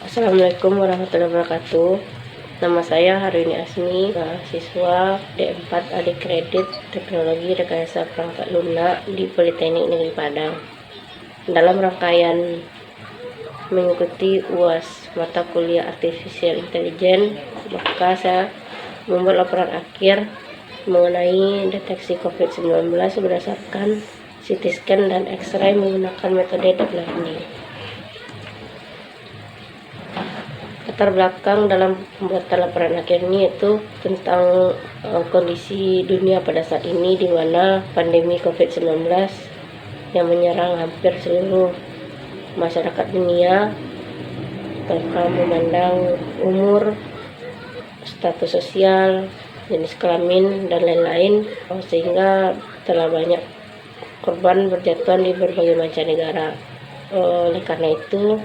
Assalamualaikum warahmatullahi wabarakatuh. Nama saya Harini Asmi, mahasiswa D4 Adik Kredit Teknologi Rekayasa Perangkat Lunak di Politeknik Negeri Padang. Dalam rangkaian mengikuti UAS mata kuliah Artificial Intelligence, maka saya membuat laporan akhir mengenai deteksi COVID-19 berdasarkan CT scan dan X-ray menggunakan metode deep learning. Latar belakang dalam pembuatan laporan akhir ini yaitu tentang kondisi dunia pada saat ini, di mana pandemi COVID-19 yang menyerang hampir seluruh masyarakat dunia tanpa memandang umur, status sosial, jenis kelamin, dan lain-lain, sehingga telah banyak korban berjatuhan di berbagai mancanegara. Oleh karena itu,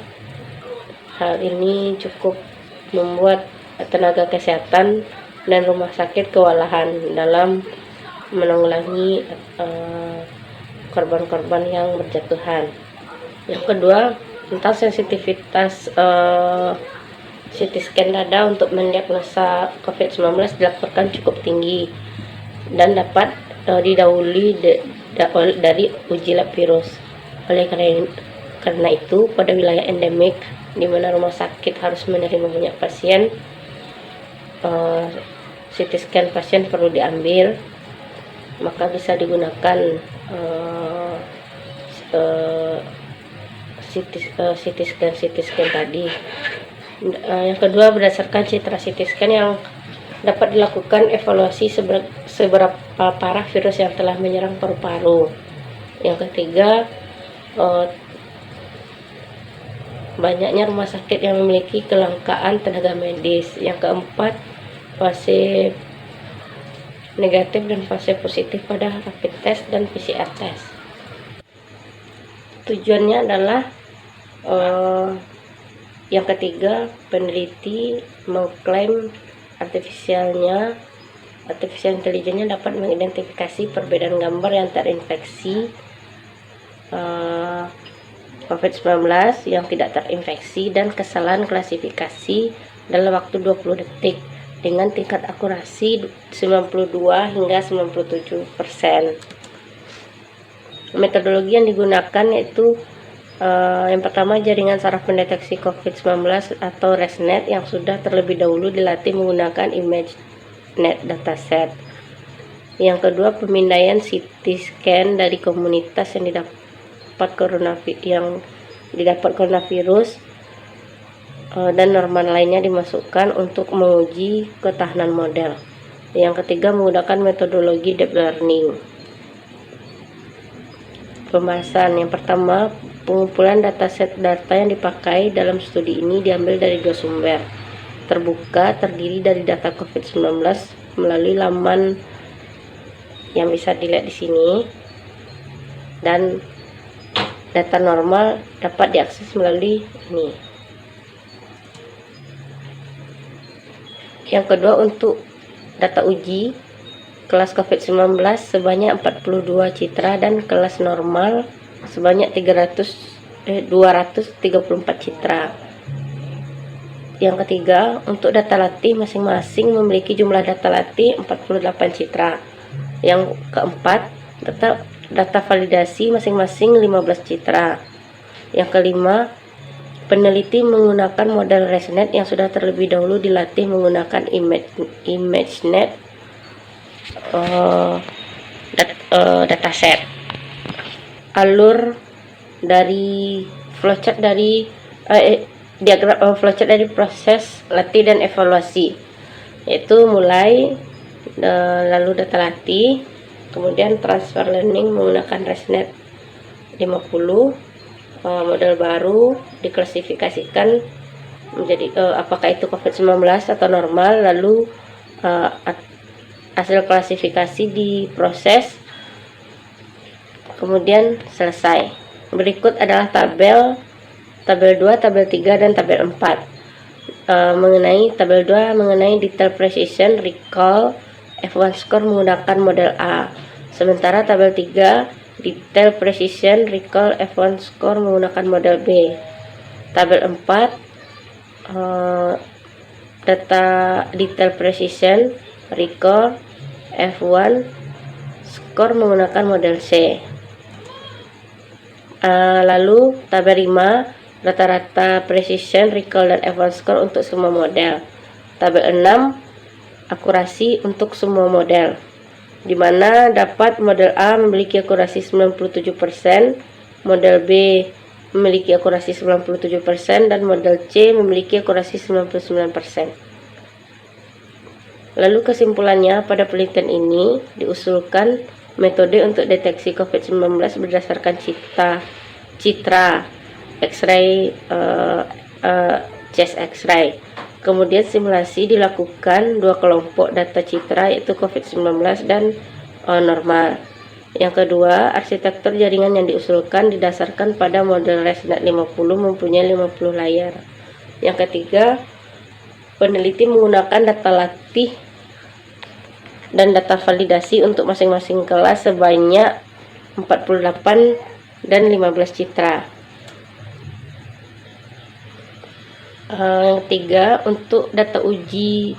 hal ini cukup membuat tenaga kesehatan dan rumah sakit kewalahan dalam menanggulangi korban-korban yang berjatuhan. Yang kedua, tentang sensitivitas CT scan dada untuk mendiagnosa COVID-19 dilaporkan cukup tinggi dan dapat didahului dari uji lab virus. Oleh karena itu, pada wilayah endemik di mana rumah sakit harus menerima banyak pasien, CT scan pasien perlu diambil, maka bisa digunakan CT scan tadi. Yang kedua, berdasarkan citra CT scan yang dapat dilakukan evaluasi seberapa parah virus yang telah menyerang paru-paru. Yang ketiga, banyaknya rumah sakit yang memiliki kelangkaan tenaga medis. Yang keempat, fase negatif dan fase positif pada rapid test dan PCR test. Tujuannya adalah yang ketiga, peneliti mengklaim artificial intelligence dapat mengidentifikasi perbedaan gambar yang terinfeksi COVID-19 yang tidak terinfeksi dan kesalahan klasifikasi dalam waktu 20 detik dengan tingkat akurasi 92 hingga 97%. Metodologi yang digunakan yaitu yang pertama, jaringan saraf pendeteksi COVID-19 atau ResNet yang sudah terlebih dahulu dilatih menggunakan ImageNet dataset. Yang kedua, pemindaian CT scan dari komunitas yang didapat coronavirus dan normal lainnya dimasukkan untuk menguji ketahanan model. Yang ketiga, menggunakan metodologi deep learning. Pembahasan yang pertama, pengumpulan dataset data yang dipakai dalam studi ini diambil dari dua sumber terbuka, terdiri dari data COVID-19 melalui laman yang bisa dilihat di sini, dan data normal dapat diakses melalui ini. Yang kedua, untuk data uji kelas COVID-19 sebanyak 42 citra dan kelas normal sebanyak 234 citra. Yang ketiga, untuk data latih masing-masing memiliki jumlah data latih 48 citra. Yang keempat, data validasi masing-masing 15 citra. Yang kelima, peneliti menggunakan model ResNet yang sudah terlebih dahulu dilatih menggunakan ImageNet dataset. Alur dari flowchart dari diagram flowchart dari proses latih dan evaluasi, yaitu mulai lalu data latih, kemudian transfer learning menggunakan ResNet 50, model baru diklasifikasikan menjadi apakah itu COVID-19 atau normal, lalu hasil klasifikasi diproses, kemudian selesai. Berikut adalah tabel 2, tabel 3, dan tabel 4. Mengenai tabel 2 mengenai detail precision recall F1 score menggunakan model A. Sementara tabel 3 detail precision recall F1 score menggunakan model B. Tabel 4 data detail precision, recall, F1, skor menggunakan model C. Lalu tabel 5, rata-rata precision, recall, dan F1 skor untuk semua model. Tabel 6, akurasi untuk semua model, di mana dapat model A memiliki akurasi 97%, model B memiliki akurasi 97%, dan model C memiliki akurasi 99%. Lalu kesimpulannya, pada penelitian ini diusulkan metode untuk deteksi COVID-19 berdasarkan citra X-ray, chest X-ray. Kemudian simulasi dilakukan dua kelompok data citra, yaitu COVID-19 dan normal. Yang kedua, arsitektur jaringan yang diusulkan didasarkan pada model ResNet 50 mempunyai 50 layar. Yang ketiga, peneliti menggunakan data latih dan data validasi untuk masing-masing kelas sebanyak 48 dan 15 citra. Yang ketiga, untuk data uji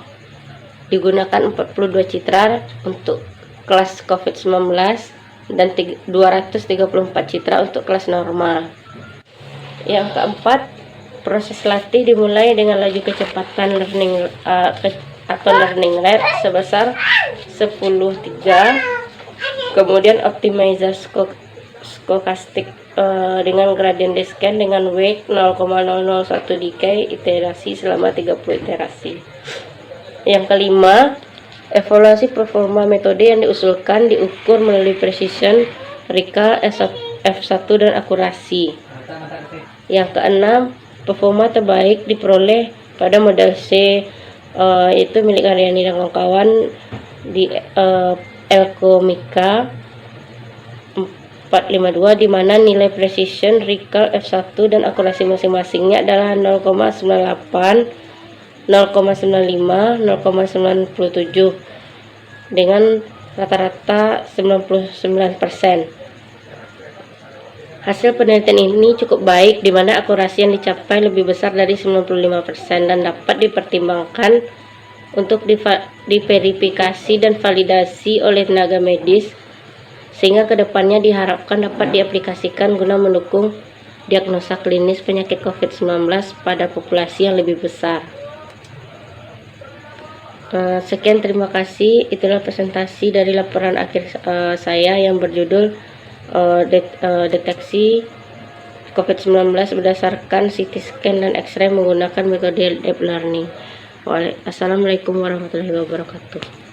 digunakan 42 citra untuk kelas COVID-19 dan 234 citra untuk kelas normal. Yang keempat, proses latih dimulai dengan laju kecepatan learning rate sebesar 10/3, kemudian optimizer stokastik dengan gradient descent dengan weight 0,001 decay iterasi selama 30 iterasi. Yang kelima, evaluasi performa metode yang diusulkan diukur melalui precision, recall, F1 dan akurasi. Yang keenam, performa terbaik diperoleh pada model C, yaitu milik Aryani dan kawan-kawan di Elkomika 452, di mana nilai precision, recall, F1 dan akurasi masing-masingnya adalah 0,98, 0,95, 0,97 dengan rata-rata 99%. Hasil penelitian ini cukup baik, di mana akurasi yang dicapai lebih besar dari 95% dan dapat dipertimbangkan untuk diverifikasi dan validasi oleh tenaga medis, sehingga kedepannya diharapkan dapat diaplikasikan guna mendukung diagnosa klinis penyakit COVID-19 pada populasi yang lebih besar. Sekian, terima kasih. Itulah presentasi dari laporan akhir saya yang berjudul deteksi COVID-19 berdasarkan CT scan dan X-ray menggunakan metode deep learning. Assalamualaikum warahmatullahi wabarakatuh.